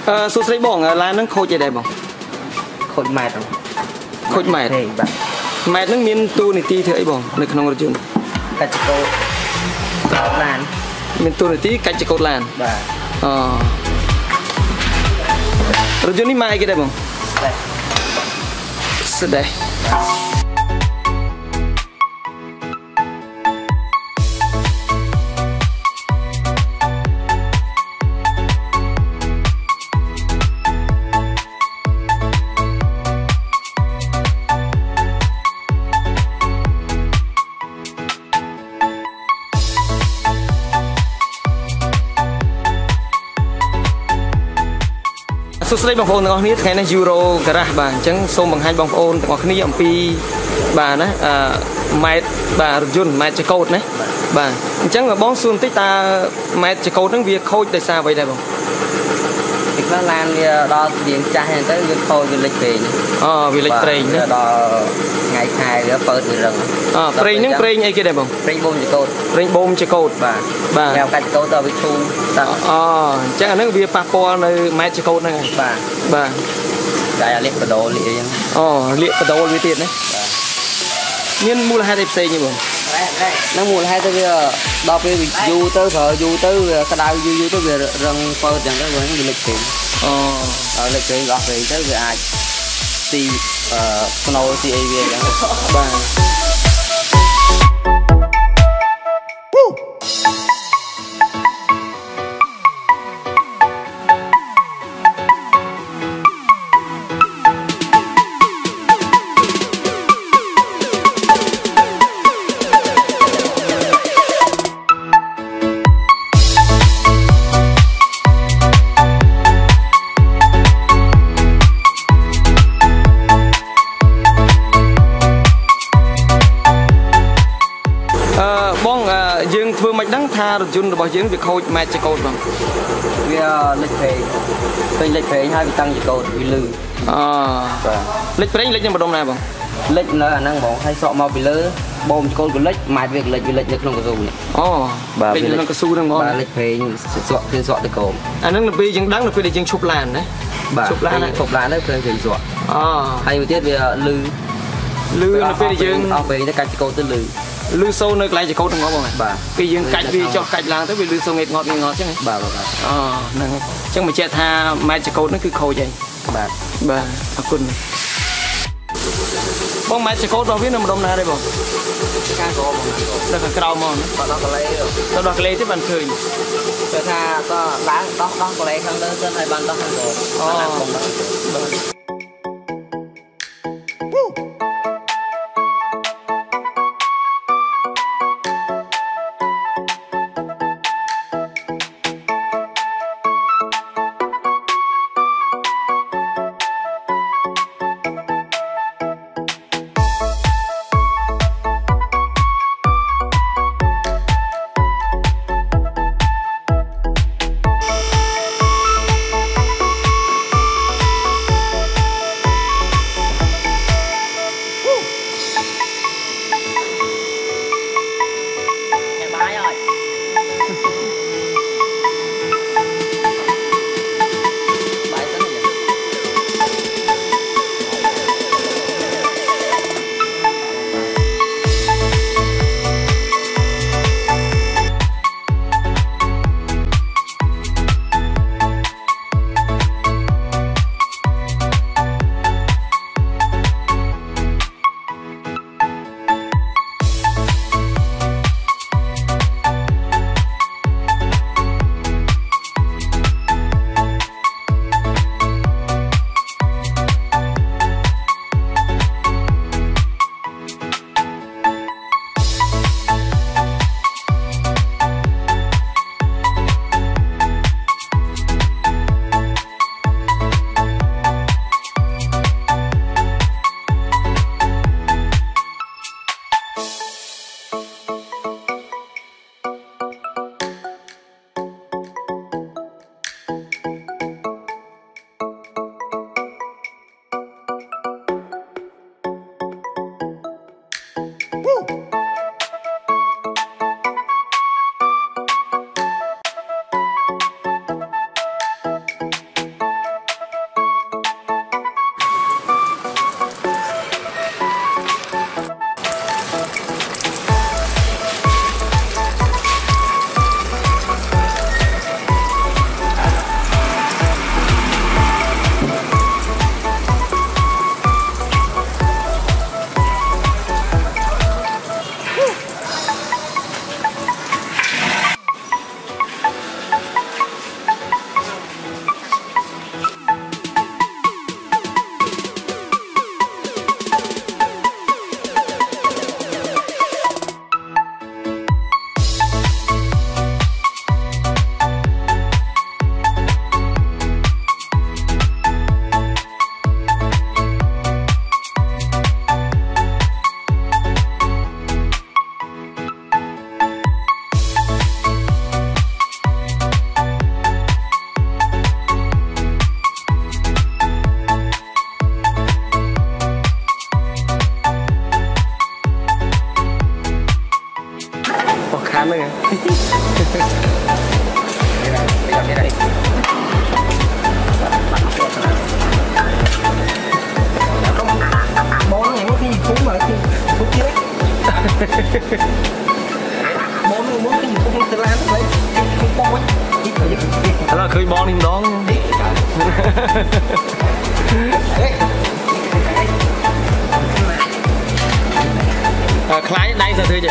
số sấy bỏng là nó khôi chạy đẹp không khôi mệt không khôi mệt mệt nó miên tu này ti thế bỏng này không có chuyện cách cô làn miên tu này tí cách cho cột làn rồi chuyện này mai cái đẹp không đây số sấy bóng phônទាំងអស់គ្នាថ្ងៃនេះ Euro Garage បាទអញ្ចឹងសូមបង្ហាញបងប្អូនទាំងអស់គ្នាអំពីបាទណាម៉ែត្របាទរថយន្តម៉ែត្រចកោតណាបាទអញ្ចឹងបងសួរបន្តិចតើម៉ែត្រចកោតហ្នឹងវាខូចដោយសារអ្វីដែរបងពីខ្លះឡានវាដល់រៀងចាស់ហ្នឹងទៅវាខូចវាលិចប្រេងវាលិចប្រេងដល់ថ្ងៃខែវាបើវារឹងប្រេងហ្នឹងប្រេងអីគេដែរបងប្រេងបូមចកោតប្រេងបូមចកោតបាទកែវកាច់ចកោតដល់វាធូរអញ្ចឹងអាហ្នឹងវាប៉ះពាល់នៅម៉ែត្រចកោតហ្នឹងបាទតែអាលាកបដូរលាកអញ្ចឹងលាកបដូរវាទៀតណាមានមូលហេតុអីផ្សេងទេបងហ្នឹងមូលហេតុទៅវាដល់ពេលយូរទៅប្រើយូរទៅវាក្តៅយូរទៅវារឹងពើអញ្ចឹងទៅវាលិចប្រេងដល់លិចប្រេងអស់ប្រេងទៅវាអាចទីស្នូលទីអីវាអញ្ចឹងបាទ dương vừa mạch đắng tha rồi chun bỏ dương việc khôi mẹ cho cột bằng vì lịch về bên lịch về hai bị tăng cho cột bị lư lịch về lịch nhưng mà đông này bằng lịch là năng bọn hay sọ màu bị lơ bom cho cột của lịch mài việc lịch không có dùng bà lịch nó có su đang ngon lịch về sọ trên sọ để cột anh nó là vì dương đắng là vì để dương chụp làn đấy chụp làn đấy cần sọ hay một tiết về lư là vì để dương về nó cắt cột tới lư lư sâu nơi lại chỉ câu trong ngõ bọn vì dương cạch vì cho cạch làng tới vì lư sâu nghẹt ngọt chứ này chắc mà che tha mai chỉ câu nó cứ khô vậy bà quên bông mai chỉ câu đâu biết nằm đông na đây bọn đây là cái đầu mòn tao đọc lấy tiếp bàn khơi cho tha có đá đó có lấy không đơn trên hai bàn đó không rồi khơi bom đi đó khái đây giờ thưa chị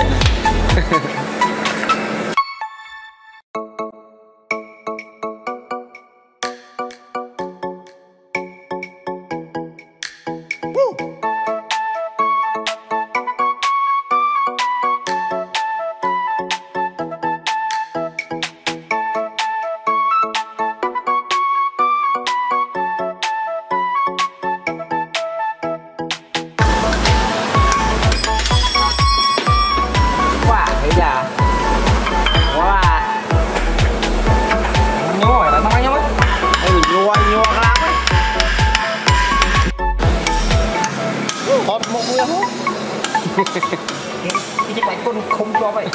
cái chiếc bánh con không cho vậy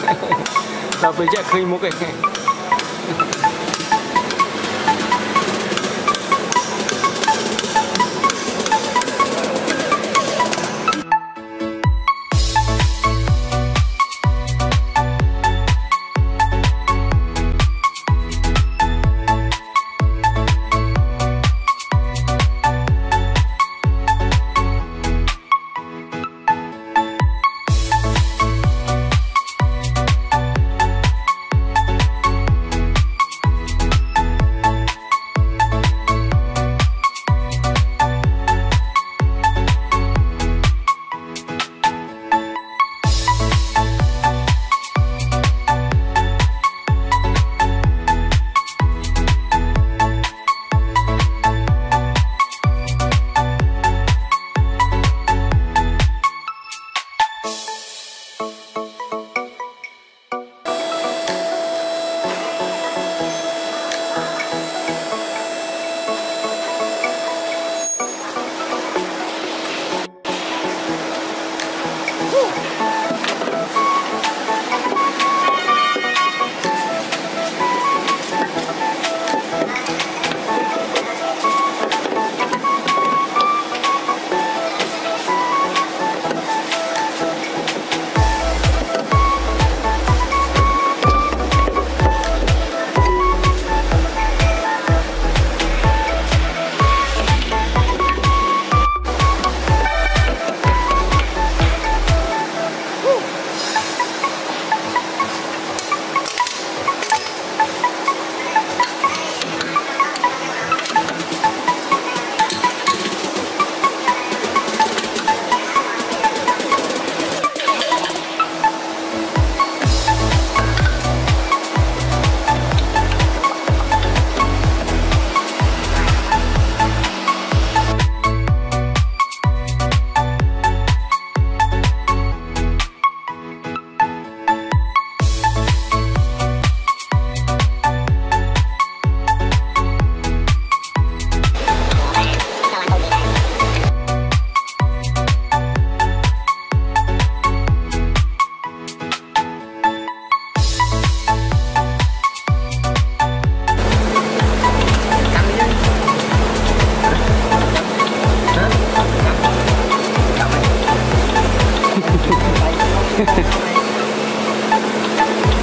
tao phải chạy khơi một cái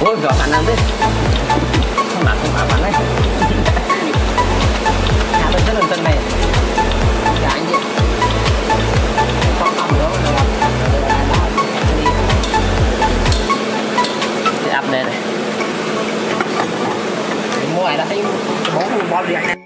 ôi gõ bạn làm đấy không bảo bạn đấy hạ bên rất là tân này dạ anh chị có tầm nữa để ập đây này mua này đã thấy bố đi ăn